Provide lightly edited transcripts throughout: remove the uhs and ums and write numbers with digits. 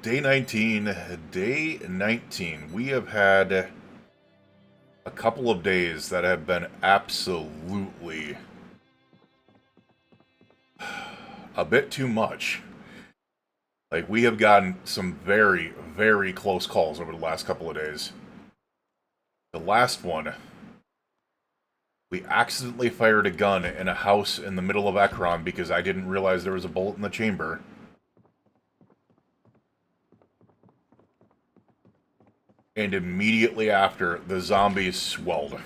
Day 19. Day 19. We have had a couple of days that have been absolutely a bit too much. Like, we have gotten some very, very close calls over the last couple of days. The last one, we accidentally fired a gun in a house in the middle of Ekron because I didn't realize there was a bullet in the chamber. And immediately after, the zombies swelled.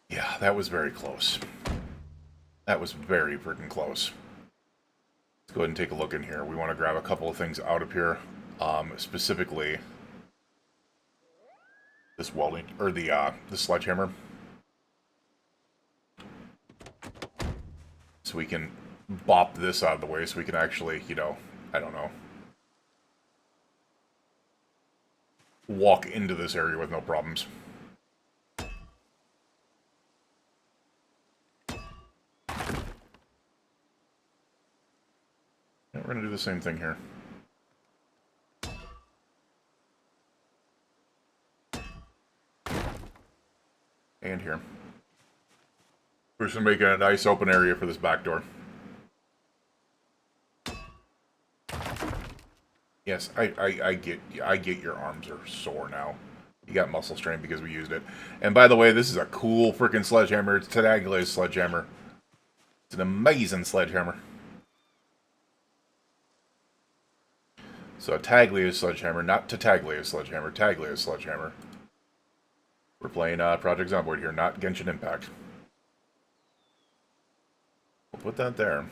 Yeah, that was very close. That was very freaking close. Let's go ahead and take a look in here. We want to grab a couple of things out of here. Specifically, this welding, or the sledgehammer. So we can bop this out of the way so we can actually, I don't know, walk into this area with no problems. Yeah, we're going to do the same thing here. And here. We're just going to make a nice open area for this back door. Yes, I get your arms are sore now. You got muscle strain because we used it. And by the way, this is a cool freaking sledgehammer. It's Taglia's sledgehammer. It's an amazing sledgehammer. So Taglia's sledgehammer, not Taglia's sledgehammer, Taglia's sledgehammer. We're playing Project Zomboid here, not Genshin Impact. We'll put that there.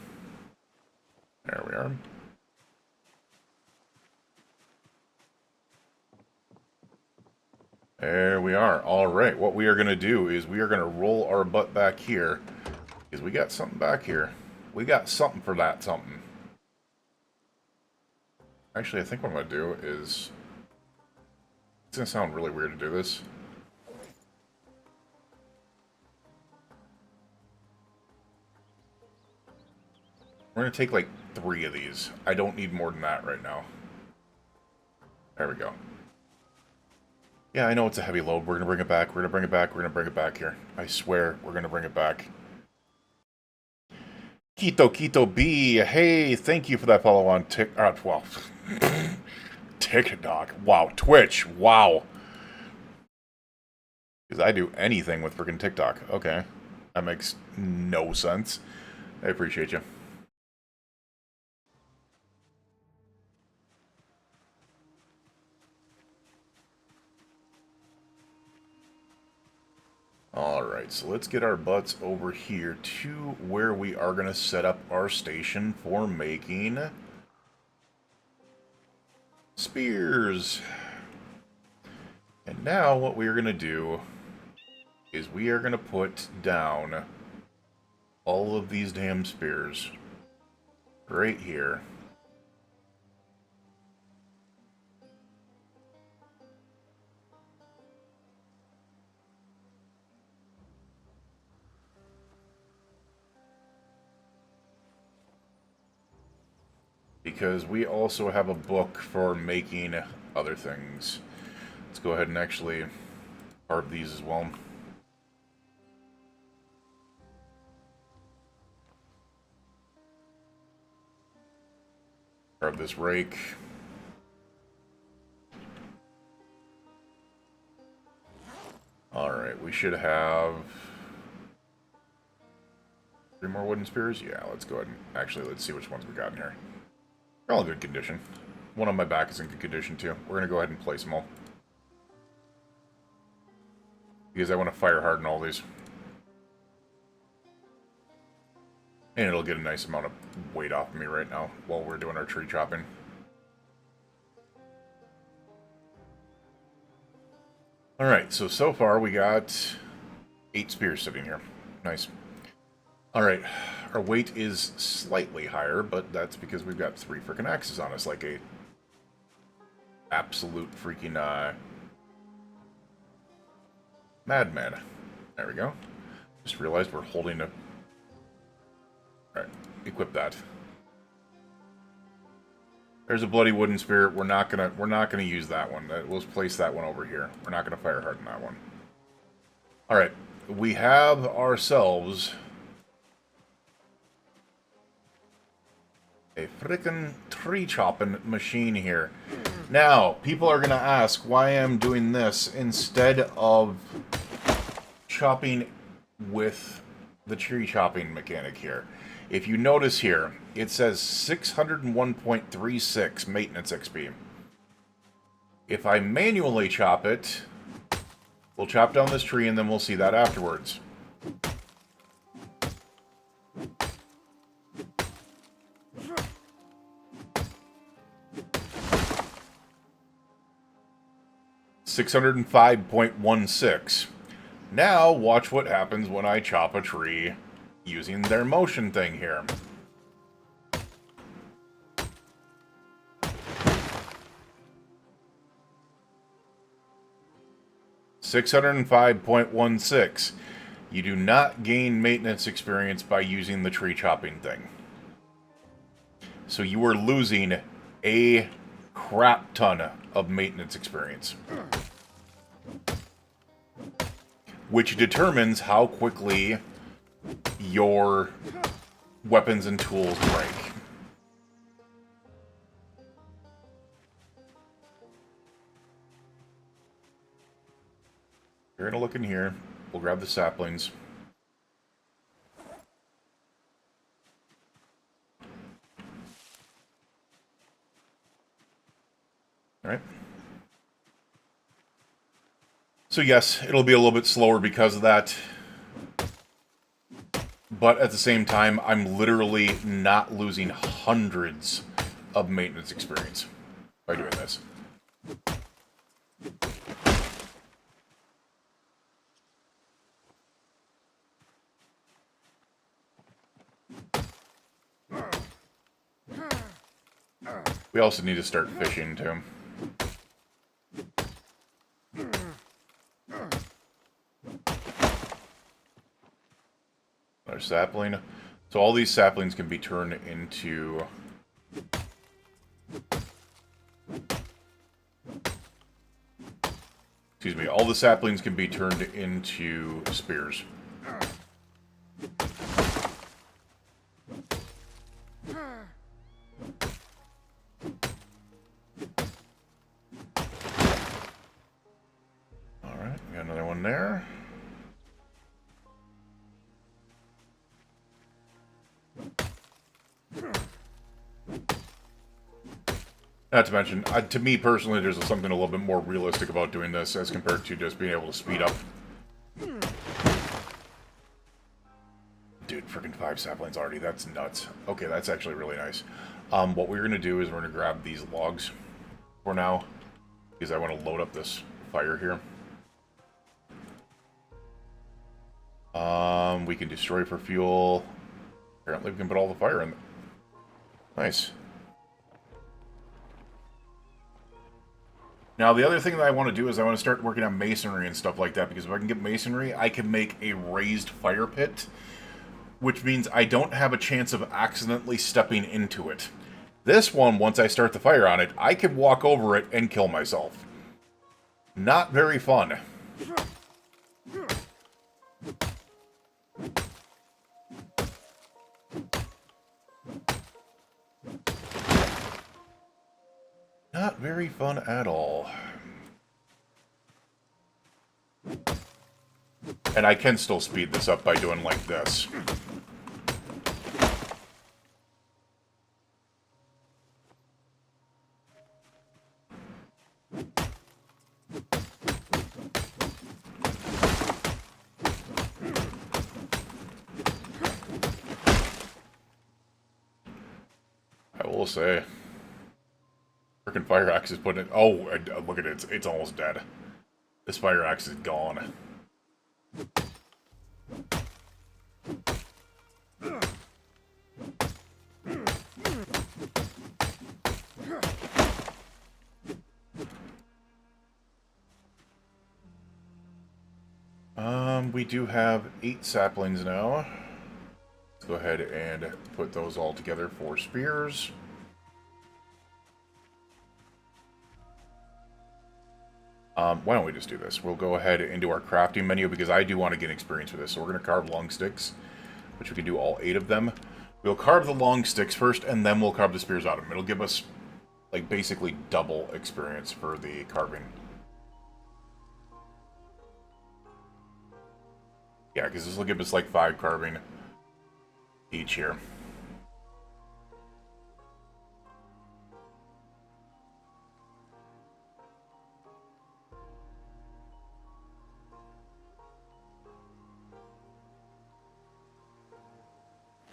There we are. There we are. Alright, what we are going to do is we are going to roll our butt back here. Because we got something back here. We got something for that something. Actually, I think what I'm going to do is... It's going to sound really weird to do this. We're going to take like 3 of these. I don't need more than that right now. There we go. Yeah, I know it's a heavy load. We're going to bring it back. We're going to bring it back. We're going to bring it back here. I swear, we're going to bring it back. Quito B. Hey, thank you for that follow on well, TikTok. Wow. Twitch. Wow. Because I do anything with freaking TikTok. Okay. That makes no sense. I appreciate you. Alright, so let's get our butts over here to where we are going to set up our station for making spears. And now what we are going to do is we are going to put down all of these damn spears right here. Because we also have a book for making other things. Let's go ahead and actually carve these as well. Carve this rake. Alright, we should have 3 more wooden spears? Yeah, let's go ahead and actually let's see which ones we got in here. They're all in good condition. One on my back is in good condition too. We're going to go ahead and place them all. Because I want to fire harden all these. And it'll get a nice amount of weight off of me right now while we're doing our tree chopping. Alright, so far we got 8 spears sitting here. Nice. Alright, our weight is slightly higher, but that's because we've got 3 freaking axes on us, like a absolute freaking, madman. There we go. Just realized we're holding a... Alright, equip that. There's a bloody wooden spear. We're not gonna use that one. We'll place that one over here. We're not gonna fire harden that one. All right, we have ourselves a frickin' tree chopping machine here. Now, people are gonna ask why I'm doing this instead of chopping with the tree chopping mechanic here. If you notice here, it says 601.36 maintenance XP. If I manually chop it, we'll chop down this tree and then we'll see that afterwards. $605.16. Now, watch what happens when I chop a tree using their motion thing here. $605.16. You do not gain maintenance experience by using the tree chopping thing. So you are losing a crap ton of maintenance experience, which determines how quickly your weapons and tools break. We're gonna look in here. We'll grab the saplings. Alright. So yes, it'll be a little bit slower because of that. But at the same time, I'm literally not losing hundreds of maintenance experience by doing this. We also need to start fishing, too. Another sapling. So all these saplings can be turned into... Excuse me, all the saplings can be turned into spears. Alright, got another one there. Not to mention, to me personally, there's something a little bit more realistic about doing this as compared to just being able to speed up. Dude, freaking 5 saplings already. That's nuts. Okay, that's actually really nice. What we're going to do is we're going to grab these logs for now, because I want to load up this fire here. We can destroy for fuel. Apparently we can put all the fire in. Nice. Now, the other thing that I want to do is I want to start working on masonry and stuff like that, because if I can get masonry, I can make a raised fire pit, which means I don't have a chance of accidentally stepping into it. This one, once I start the fire on it, I can walk over it and kill myself. Not very fun. Not very fun at all. And I can still speed this up by doing like this. I will say, freaking fire axe is putting it. Oh, look at it! It's almost dead. This fire axe is gone. We do have 8 saplings now. Let's go ahead and put those all together for spears. Why don't we just do this? We'll go ahead into our crafting menu because I do want to get experience with this. So we're going to carve long sticks, which we can do all 8 of them. We'll carve the long sticks first, and then we'll carve the spears out of them. It'll give us, like, basically double experience for the carving. Yeah, because this will give us, like, 5 carving each here.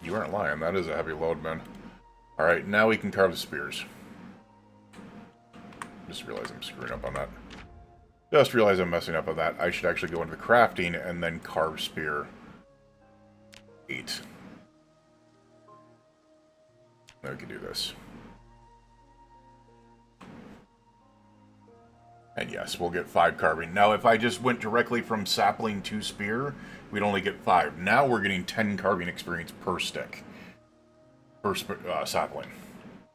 You aren't lying. That is a heavy load, man. Alright, now we can carve the spears. Just realized I'm screwing up on that. Just realized I'm messing up on that. I should actually go into the crafting and then carve spear 8. Now we can do this. And yes, we'll get 5 carving. Now, if I just went directly from sapling to spear, we'd only get 5. Now we're getting 10 carving experience per stick. Per sapling.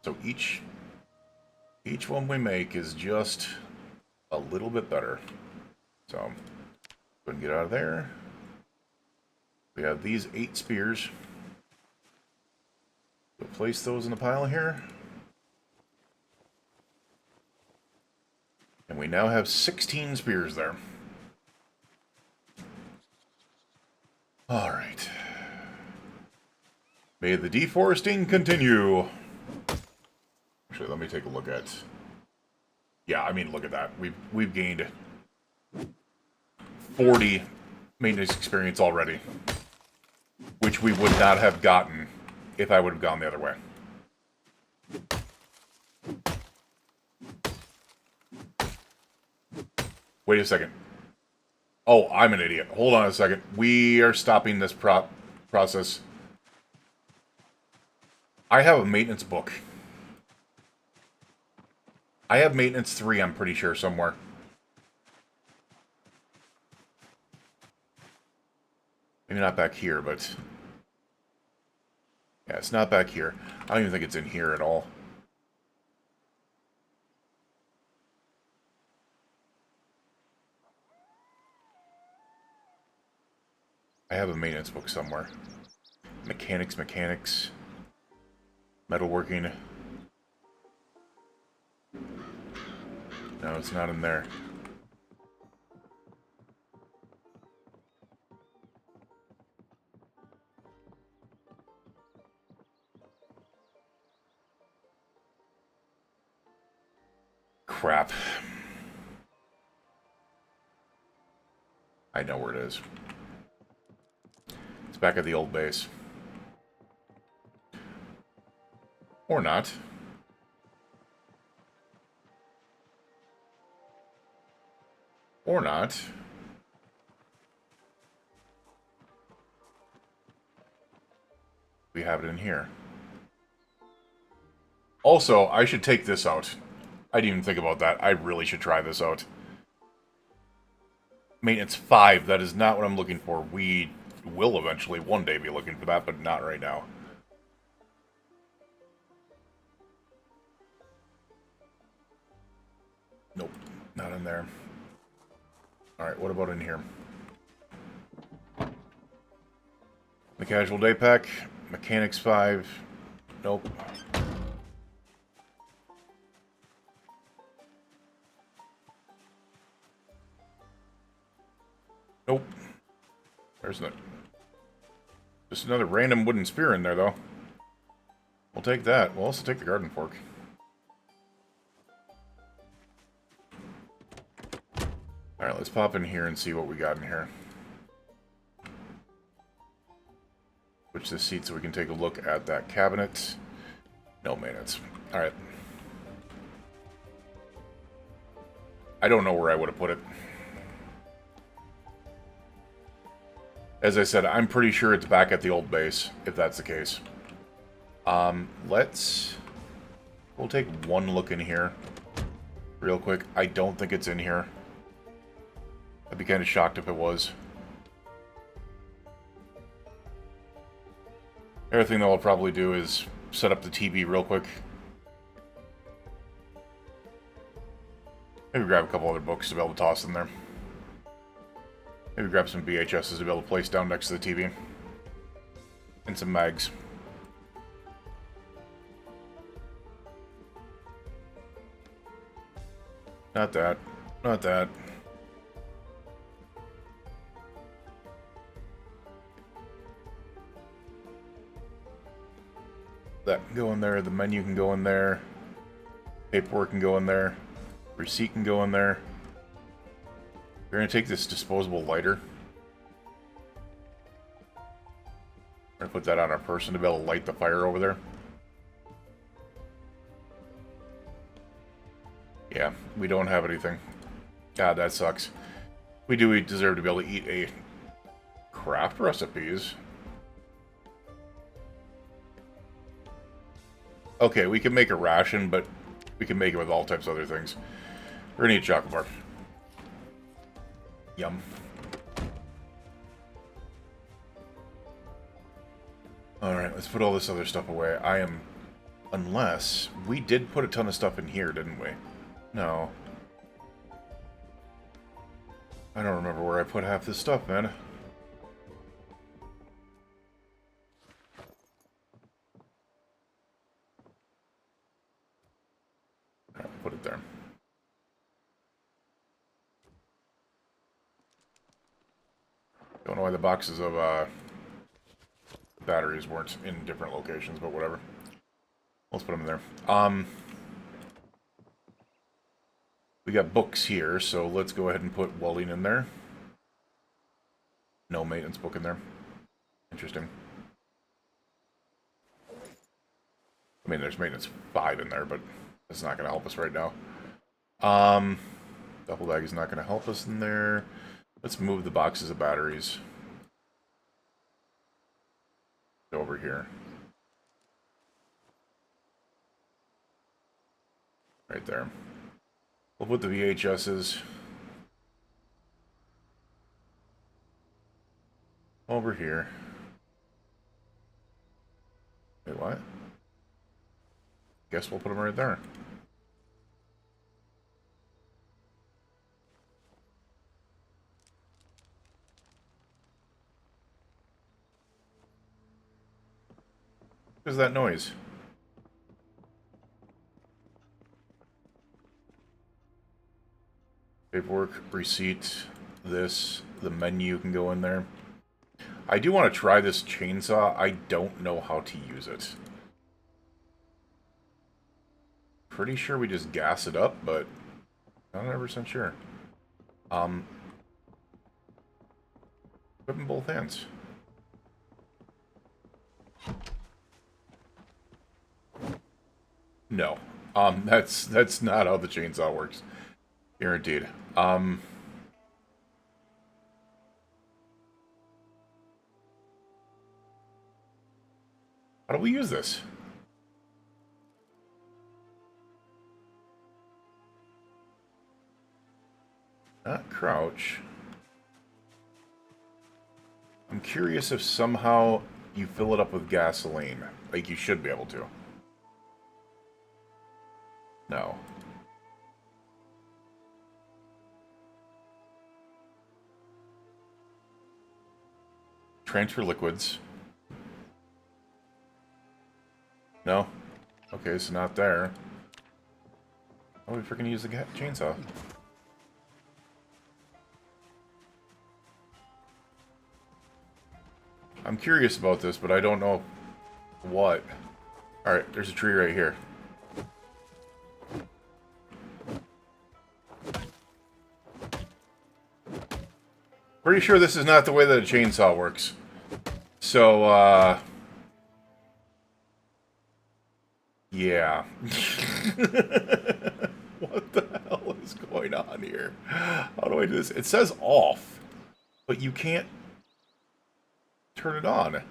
So each one we make is just a little bit better. So, go ahead and get out of there. We have these 8 spears. We'll place those in the pile here. And we now have 16 spears there. Alright. May the deforesting continue. Actually, let me take a look at... Yeah, I mean, look at that. We've gained 40 maintenance experience already. Which we would not have gotten if I would have gone the other way. Wait a second. Oh, I'm an idiot. Hold on a second. We are stopping this process. I have a maintenance book. I have maintenance 3, I'm pretty sure, somewhere. Maybe not back here, but... Yeah, it's not back here. I don't even think it's in here at all. I have a maintenance book somewhere. Mechanics. Metalworking. No, it's not in there. Crap. I know where it is. It's back at the old base. Or not. Or not. We have it in here. Also, I should take this out. I didn't even think about that. I really should try this out. Maintenance 5, that is not what I'm looking for. We will eventually one day be looking for that, but not right now. Nope, not in there. Alright, what about in here? The casual day pack, mechanics 5. Nope. Nope. There's no... Just another random wooden spear in there, though. We'll take that. We'll also take the garden fork. Alright, let's pop in here and see what we got in here. Switch this seat so we can take a look at that cabinet. No maintenance. Alright. I don't know where I would have put it. As I said, I'm pretty sure it's back at the old base, if that's the case. We'll take one look in here real quick. I don't think it's in here. I'd be kind of shocked if it was. Everything that I'll probably do is set up the TV real quick. Maybe grab a couple other books to be able to toss in there. Maybe grab some VHSs to be able to place down next to the TV. And some mags. Not that. Not that. That can go in there. The menu can go in there. Paperwork can go in there. Receipt can go in there. We're going to take this disposable lighter. We're going to put that on our person to be able to light the fire over there. Yeah, we don't have anything. God, that sucks. We do deserve to be able to eat a craft recipes. Okay, we can make a ration, but we can make it with all types of other things. We're gonna eat chocolate bar. Yum. Alright, let's put all this other stuff away. Unless, we did put a ton of stuff in here, didn't we? No. I don't remember where I put half this stuff, man. Alright, put it there. Don't know why the boxes of batteries weren't in different locations, but whatever. Let's put them in there. We got books here, so let's go ahead and put welding in there. No maintenance book in there. Interesting. I mean, there's maintenance 5 in there, but it's not going to help us right now. Duffel bag is not going to help us in there. Let's move the boxes of batteries over here. Right there. We'll put the VHSs over here. Wait, what? Guess we'll put them right there. What is that noise? Paperwork, receipt, this, the menu can go in there. I do want to try this chainsaw. I don't know how to use it. Pretty sure we just gas it up, but not 100% sure. Put in both hands. No. That's not how the chainsaw works. Guaranteed. How do we use this? Not crouch. I'm curious if somehow you fill it up with gasoline. Like you should be able to. No. Transfer liquids. No? Okay, so not there. Oh, we freaking use the chainsaw. I'm curious about this, but I don't know what. Alright, there's a tree right here. Pretty sure this is not the way that a chainsaw works. So, yeah. What the hell is going on here? How do I do this? It says off, but you can't turn it on.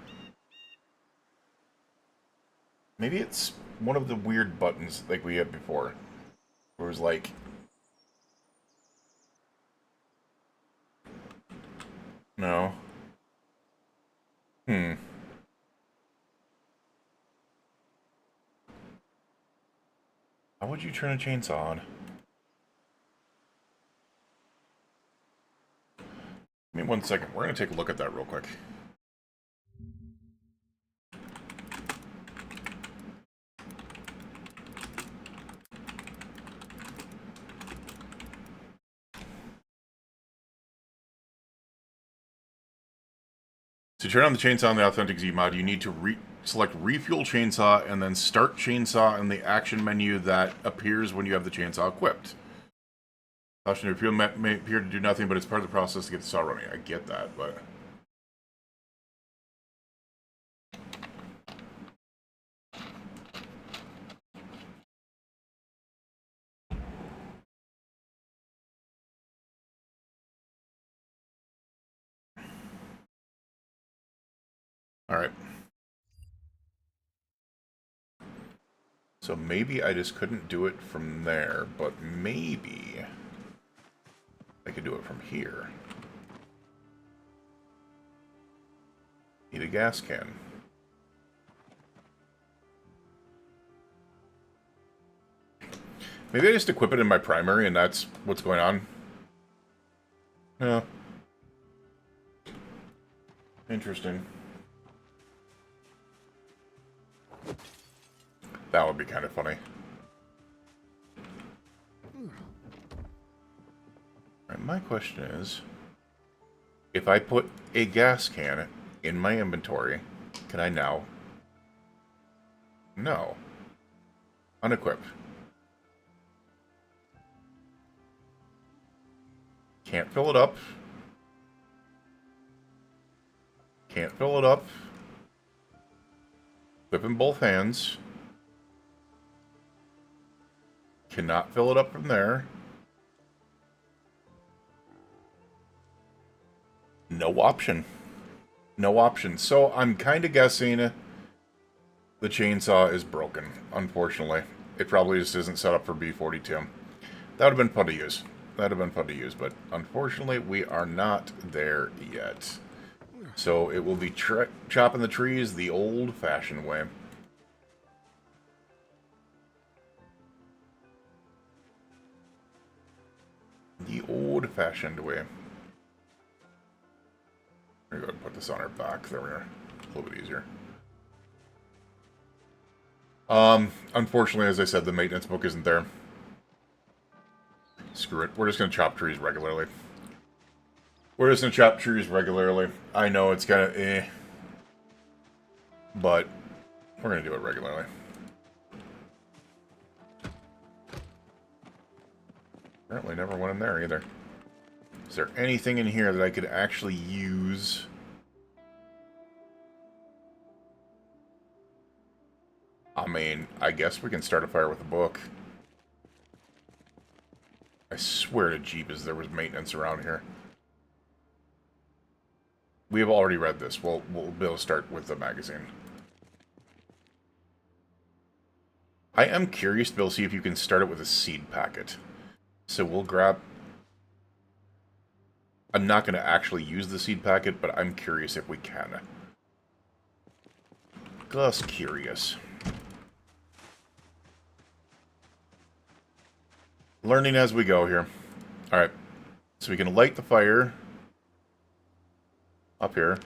Maybe it's one of the weird buttons like we had before. Where it was like... No. How would you turn a chainsaw on? 1 second. We're going to take a look at that real quick. To turn on the chainsaw in the Authentic Z mod, you need to select Refuel Chainsaw and then Start Chainsaw in the action menu that appears when you have the chainsaw equipped. Option to refuel may appear to do nothing, but it's part of the process to get the saw running. I get that, but... Alright. So maybe I just couldn't do it from there, but maybe I could do it from here. Need a gas can. Maybe I just equip it in my primary and that's what's going on. Yeah. Interesting. That would be kind of funny. Alright, my question is, if I put a gas can in my inventory, can I now? No. Unequip. Can't fill it up. Can't fill it up. Equip in both hands. Cannot fill it up from there. No option. No option. So I'm kind of guessing the chainsaw is broken, unfortunately. It probably just isn't set up for B42. That would have been fun to use. That would have been fun to use, but unfortunately we are not there yet. So it will be chopping the trees the old-fashioned way. The old-fashioned way. We're going to put this on our back. There we are. A little bit easier. Unfortunately, as I said, the maintenance book isn't there. Screw it. We're just going to chop trees regularly. We're just going to chop trees regularly. I know it's kind of but we're going to do it regularly. Apparently never went in there either. Is there anything in here that I could actually use? I mean, I guess we can start a fire with a book. I swear to Jeepers there was maintenance around here. We have already read this. We'll be able to start with the magazine. I am curious to be able to see if you can start it with a seed packet. So we'll grab... I'm not going to actually use the seed packet, but I'm curious if we can. Just curious. Learning as we go here. Alright. So we can light the fire. Up here.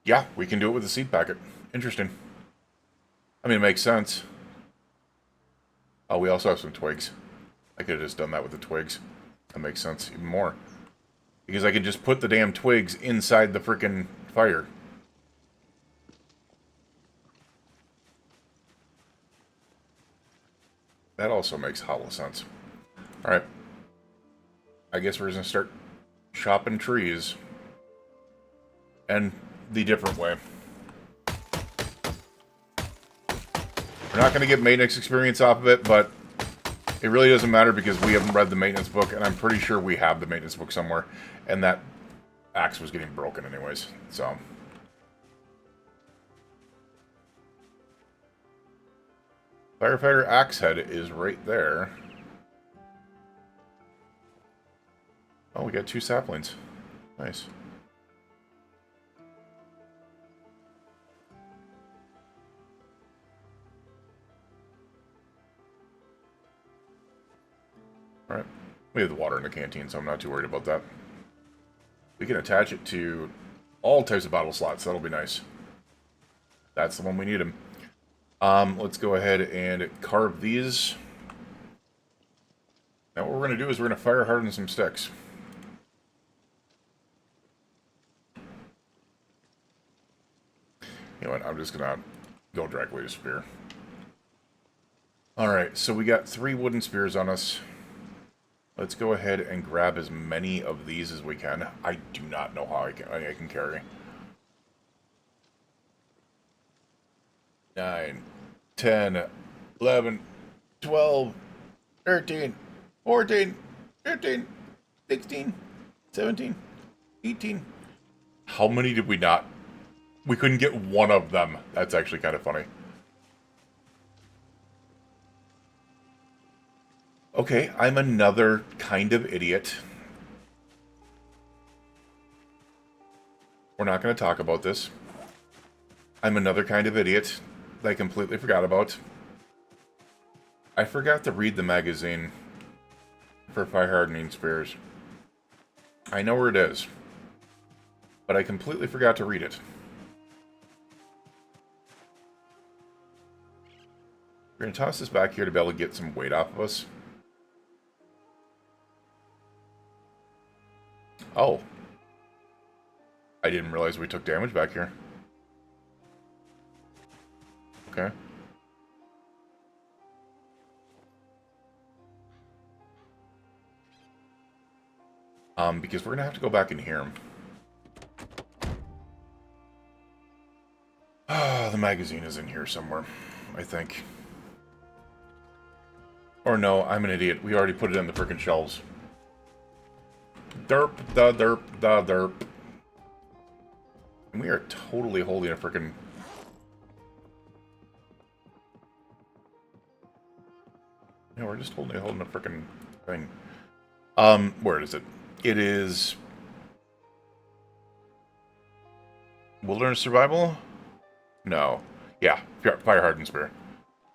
Yeah, we can do it with the seed packet. Interesting. I mean, it makes sense. Oh, we also have some twigs. I could have just done that with the twigs. That makes sense even more. Because I can just put the damn twigs inside the frickin' fire. That also makes hollow sense. Alright. I guess we're just gonna start chopping trees. And the different way. We're not gonna get maintenance experience off of it, but it really doesn't matter because we haven't read the maintenance book, and I'm pretty sure we have the maintenance book somewhere. And that axe was getting broken anyways, so... Firefighter axe head is right there. Oh, we got 2 saplings. Nice. Alright. We have the water in the canteen, so I'm not too worried about that. We can attach it to all types of bottle slots. That'll be nice. That's the one we need him. Let's go ahead and carve these. Now what we're going to do is we're going to fire harden some sticks. You know what, I'm just going to go directly to spear. Alright, so we got 3 wooden spears on us. Let's go ahead and grab as many of these as we can. I do not know how I can carry. 9, 10, 11, 12, 13, 14, 15, 16, 17, 18. How many did we not? We couldn't get one of them. That's actually kind of funny. Okay, I'm another kind of idiot. We're not going to talk about this. I'm another kind of idiot that I completely forgot about. I forgot to read the magazine for fire hardening spears. I know where it is, but I completely forgot to read it. We're going to toss this back here to be able to get some weight off of us. Oh. I didn't realize we took damage back here. Okay. Because we're going to have to go back in here. Ah, the magazine is in here somewhere, I think. Or no, I'm an idiot. We already put it in the frickin' shelves. Derp, da derp, da derp. And we are totally holding a frickin'... Yeah, we're just holding a frickin' thing. Where is it? It is... Wilderness Survival? No. Yeah, Fire Hardened Spear.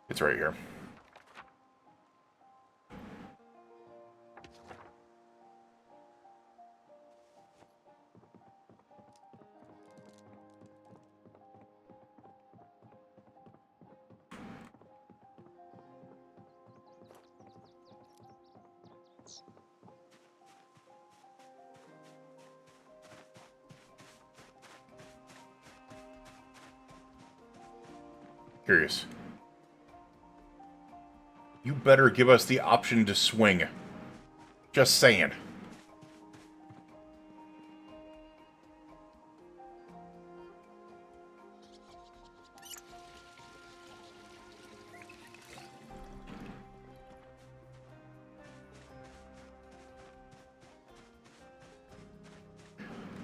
It's right here. Curious. You better give us the option to swing. Just saying.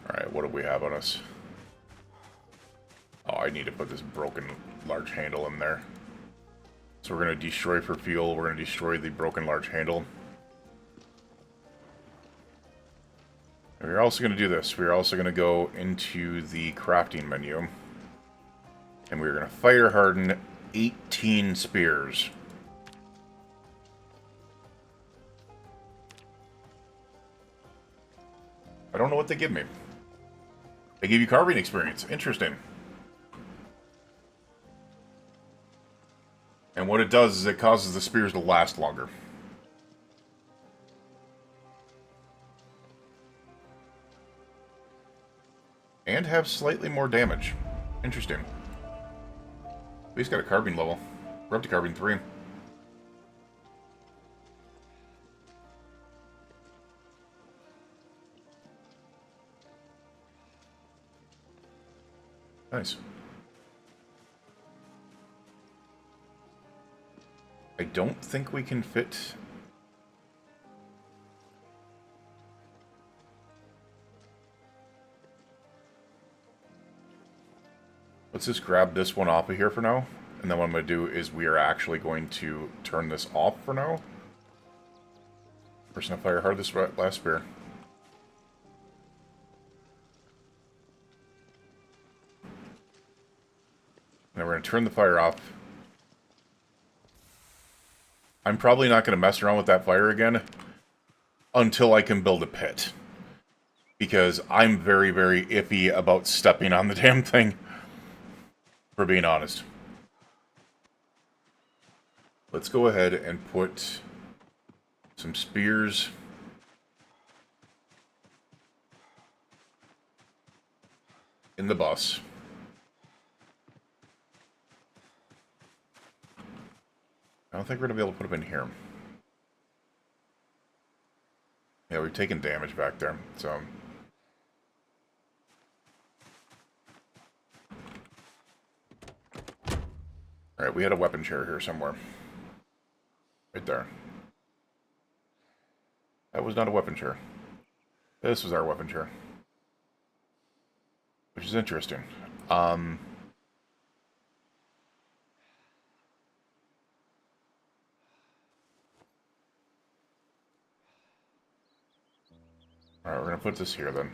Alright, what do we have on us? Oh, I need to put this broken large handle in there. So we're going to destroy for fuel. We're going to destroy the broken large handle. And we're also going to do this. We're also going to go into the crafting menu. And we're going to fire harden 18 spears. I don't know what they give me. They give you carving experience. Interesting. And what it does is it causes the spears to last longer. And have slightly more damage. Interesting. He's got a carving level. We're up to carving 3. Nice. I don't think we can fit... Let's just grab this one off of here for now. And then what I'm going to do is we are actually going to turn this off for now. We're just going to fire hard this last spear. And we're going to turn the fire off. I'm probably not going to mess around with that fire again until I can build a pit. because I'm very, very iffy about stepping on the damn thing, for being honest. Let's go ahead and put some spears in the bus. I don't think we're going to be able to put them in here. Yeah, we've taken damage back there, so... Alright, we had a weapon chair here somewhere. Right there. That was not a weapon chair. This was our weapon chair. Which is interesting. Alright, we're going to put this here then.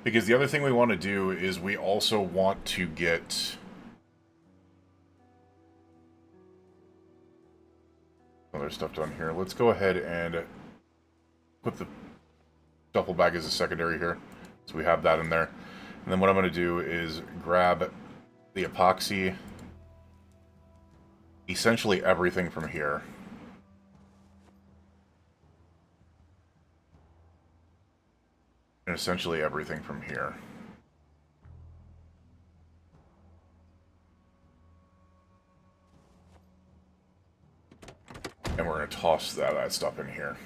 Because the other thing we want to do is we also want to get... other stuff done here. Let's go ahead and put the duffel bag as a secondary here. So we have that in there. And then what I'm going to do is grab the epoxy, essentially everything from here. And essentially everything from here. And we're going to toss that stuff in here.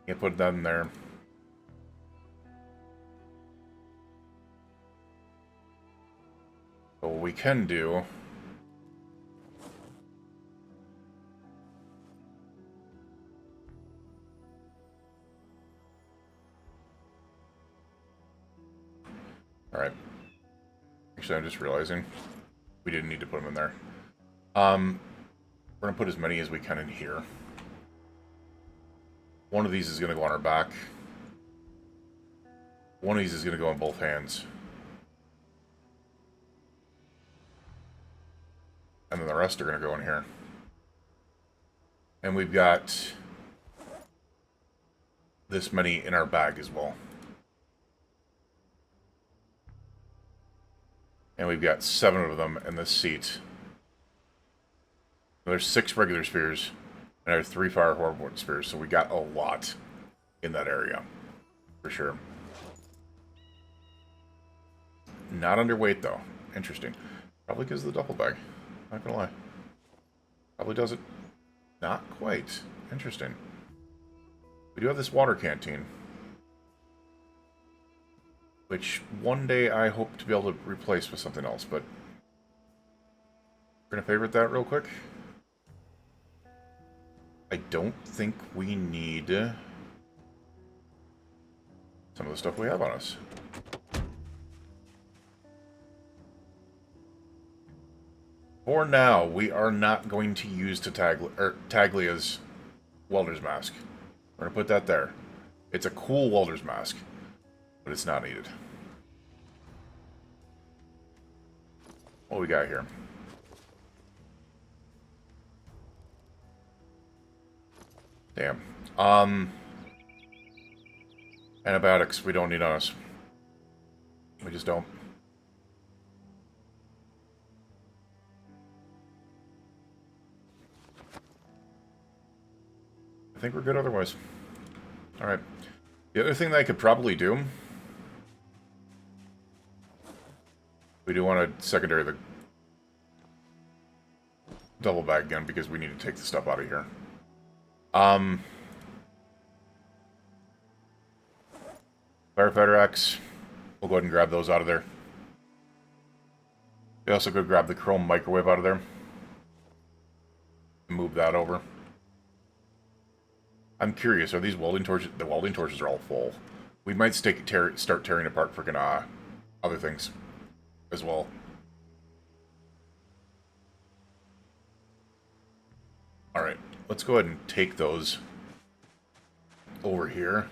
You put that in there. So what we can do... Alright. Actually, I'm just realizing we didn't need to put them in there. We're going to put as many as we can in here. One of these is going to go on our back. One of these is going to go on both hands. And then the rest are going to go in here. And we've got this many in our bag as well. And we've got 7 of them in this seat. There's 6 regular spears, and there's 3 fire hornboard spears, so we got a lot in that area, for sure. Not underweight, though. Interesting. Probably because of the duffel bag. Not gonna lie. Probably does it. Not quite. Interesting. We do have this water canteen, which one day I hope to be able to replace with something else, but we're gonna favorite that real quick. I don't think we need some of the stuff we have on us. For now, we are not going to use Taglia's welder's mask. We're gonna put that there. It's a cool welder's mask, but it's not needed. What we got here? Damn. Antibiotics we don't need on us. We just don't. I think we're good otherwise. Alright. The other thing that I could probably do... We do want to secondary the double bag again because we need to take the stuff out of here. Firefighter axe. We'll go ahead and grab those out of there. We also go grab the chrome microwave out of there. Move that over. I'm curious, are these welding torches? The welding torches are all full. We might start tearing apart freaking other things as well. Alright, let's go ahead and take those over here.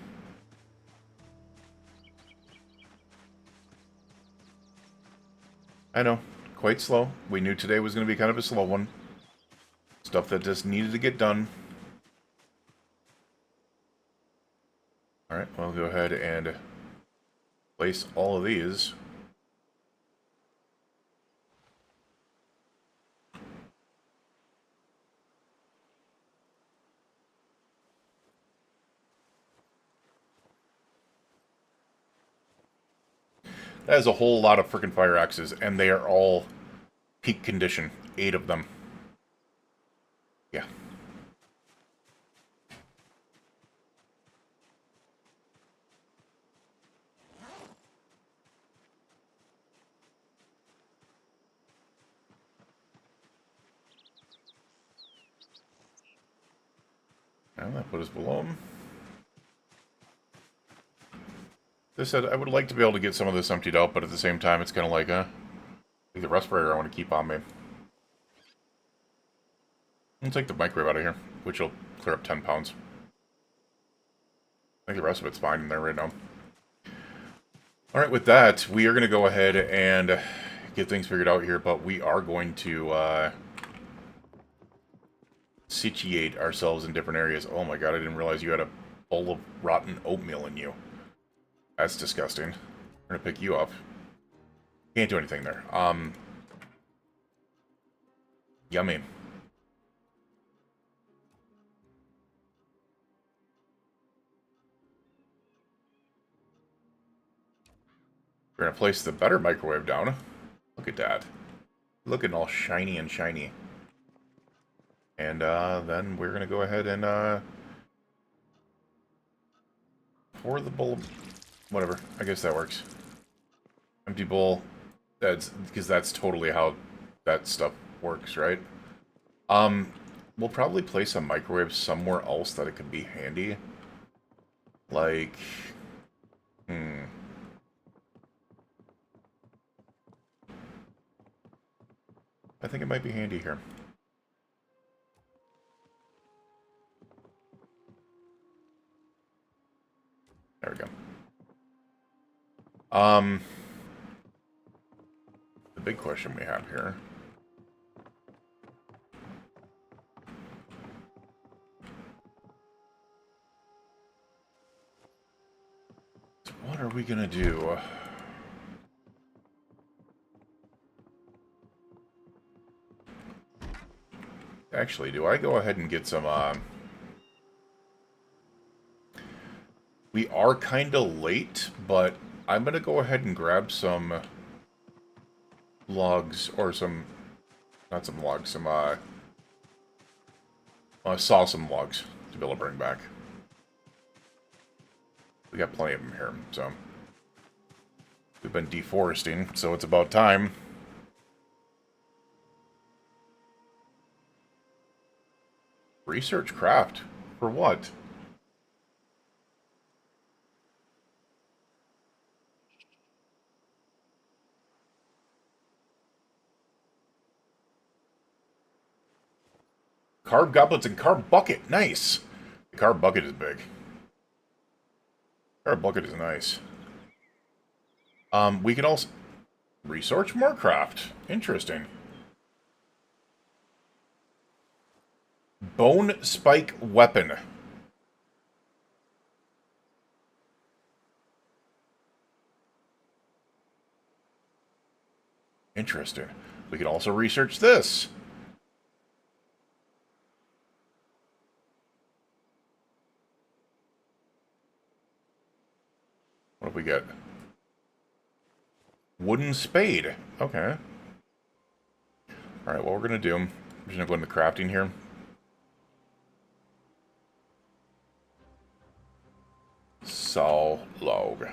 I know. Quite slow. We knew today was going to be kind of a slow one. Stuff that just needed to get done. Alright, well, I'll go ahead and place all of these. That is a whole lot of freaking fire axes, and they are all peak condition. 8 of them. Yeah. And that put us below them. They said I would like to be able to get some of this emptied out, but at the same time, it's kind of like, the respirator I want to keep on me. I'll take the microwave out of here, which will clear up 10 pounds. I think the rest of it's fine in there right now. Alright, with that, we are going to go ahead and get things figured out here, but we are going to situate ourselves in different areas. Oh my god, I didn't realize you had a bowl of rotten oatmeal in you. That's disgusting. We're going to pick you up. Can't do anything there. Yummy. We're going to place the better microwave down. Look at that. Looking all shiny and shiny. And then we're going to go ahead and pour the bowl of... Whatever. I guess that works. Empty bowl. That's because that's totally how that stuff works, right? We'll probably place a microwave somewhere else that it could be handy. Like... I think it might be handy here. There we go. The big question we have here. So what are we gonna do? Actually, do I go ahead and get some, We are kind of late, but I'm going to go ahead and grab some logs, or some... Not some logs, some, saw some logs to be able to bring back. We got plenty of them here, so... We've been deforesting, so it's about time. Research craft? For what? Carb goblets and carb bucket. Nice. The carb bucket is big. Carb bucket is nice. We can also research more craft. Interesting. Bone spike weapon. Interesting. We can also research this. What have we got? Wooden spade. Okay. Alright, what we're going to do... I'm just going to go into crafting here. Saw log.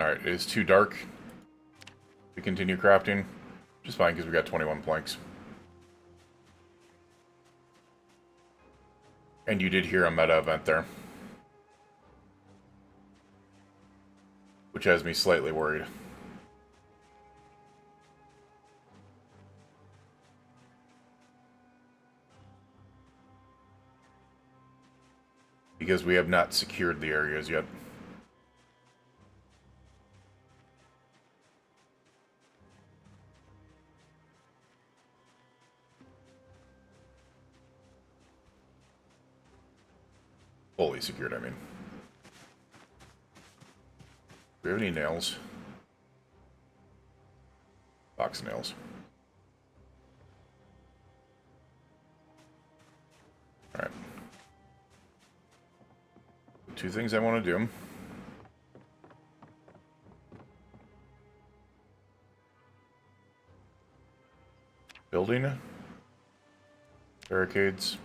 Alright, it is too dark to continue crafting. Just fine, because we got 21 planks. And you did hear a meta event there. Which has me slightly worried. because we have not secured the areas yet. Fully secured, I mean. Do we have any nails? Box of nails. Alright. Two things I want to do. Building. Barricades.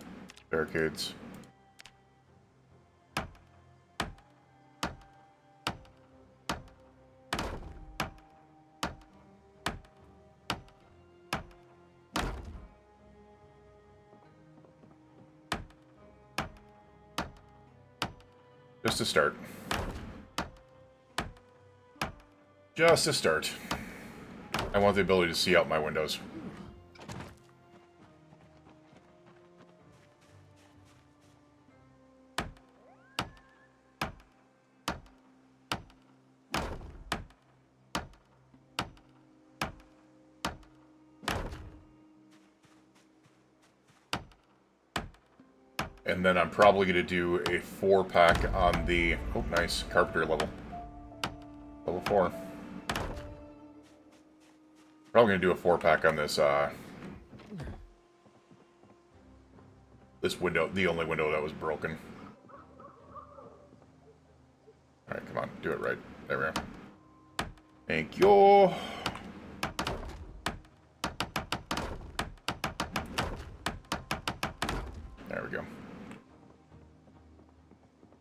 Barricades. Just to start. Just to start. I want the ability to see out my windows. And then I'm probably going to do a 4-pack on the... Oh, nice. Carpenter level. Level 4. Probably going to do a 4-pack on this, this window. The only window that was broken. Alright, come on. Do it right. There we go. Thank you. There we go.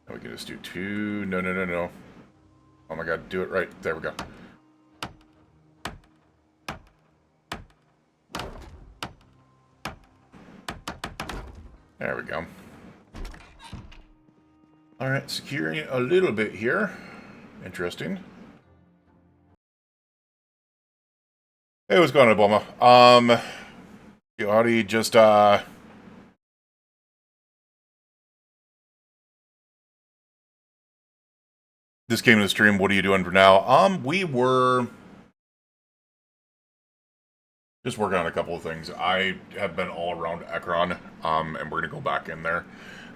And we can just do 2. No, no, no, no. Oh my god, do it right. There we go. There we go. Alright, securing a little bit here. Interesting. Hey, what's going on, Obama? Audi just, this came to the stream. What are you doing for now? We were just working on a couple of things. I have been all around Ekron, and we're gonna go back in there.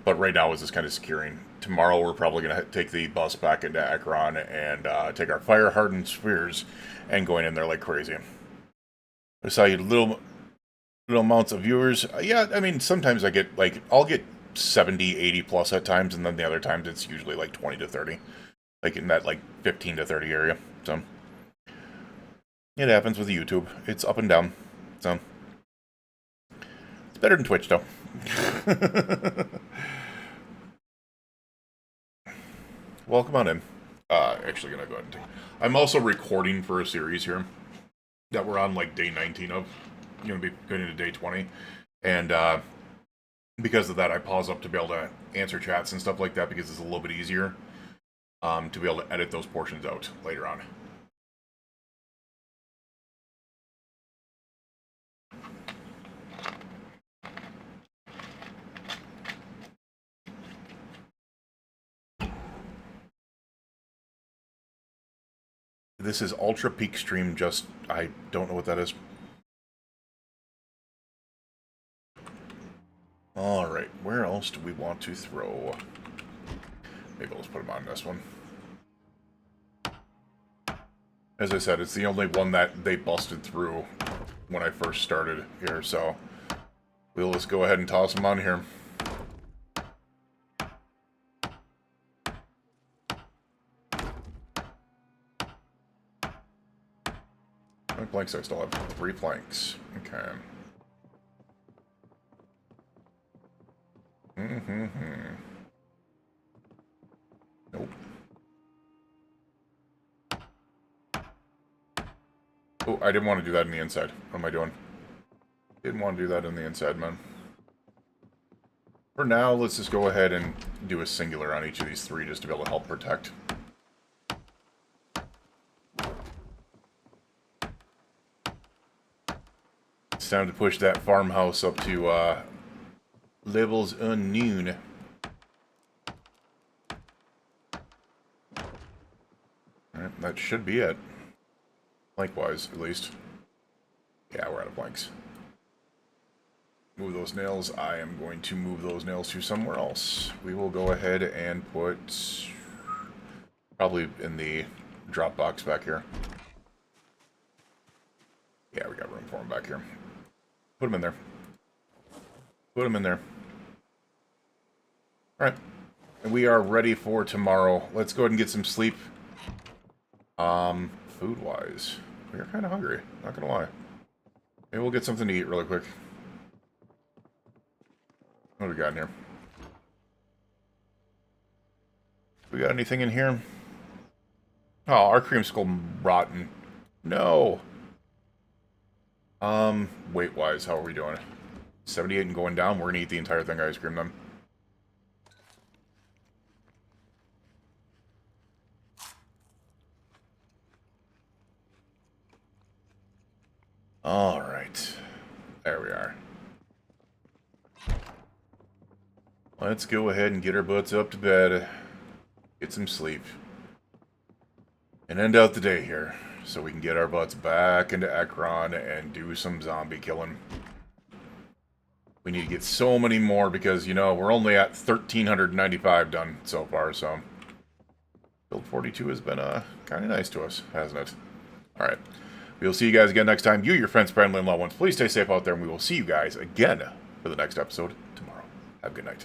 But right now is just kind of securing. Tomorrow we're probably gonna take the bus back into Ekron and take our fire-hardened spheres and going in there like crazy. I saw you little amounts of viewers. Yeah, I mean, sometimes I get, like, I'll get 70, 80 plus at times, and then the other times it's usually like 20 to 30. Like in that, like, 15 to 30 area. So, it happens with YouTube. It's up and down. So, it's better than Twitch, though. Well, come on in. Actually gonna go ahead and take... I'm also recording for a series here that we're on, like, day 19 of. Gonna be going into day 20. And, because of that, I pause up to be able to answer chats and stuff like that because it's a little bit easier to be able to edit those portions out later on. This is Ultra Peak Stream, just... I don't know what that is. Alright, where else do we want to throw? Maybe let's put them on this one. As I said, it's the only one that they busted through when I first started here, so we'll just go ahead and toss them on here. How many planks do I still have? 3 planks. Okay. Nope. Oh, I didn't want to do that on the inside. What am I doing? Didn't want to do that on the inside, man. For now, let's just go ahead and do a singular on each of these 3 just to be able to help protect. It's time to push that farmhouse up to levels unknown. that should be it. Lengthwise, at least. Yeah, we're out of planks. Move those nails. I am going to move those nails to somewhere else. We will go ahead and put... probably in the drop box back here. Yeah, we got room for them back here. Put them in there. Put them in there. Alright. And we are ready for tomorrow. Let's go ahead and get some sleep. Food-wise, we are kind of hungry. Not gonna lie. Maybe we'll get something to eat really quick. What do we got in here? We got anything in here? Oh, our creamsicle rotten. No. Weight-wise, how are we doing? 78 and going down. We're gonna eat the entire thing ice cream then. Alright. There we are. Let's go ahead and get our butts up to bed. Get some sleep. And end out the day here. So we can get our butts back into Ekron and do some zombie killing. We need to get so many more because, you know, we're only at 1,395 done so far, so... Build 42 has been kind of nice to us, hasn't it? Alright. We will see you guys again next time. You, your friends, family, and loved ones, please stay safe out there, and we will see you guys again for the next episode tomorrow. Have a good night.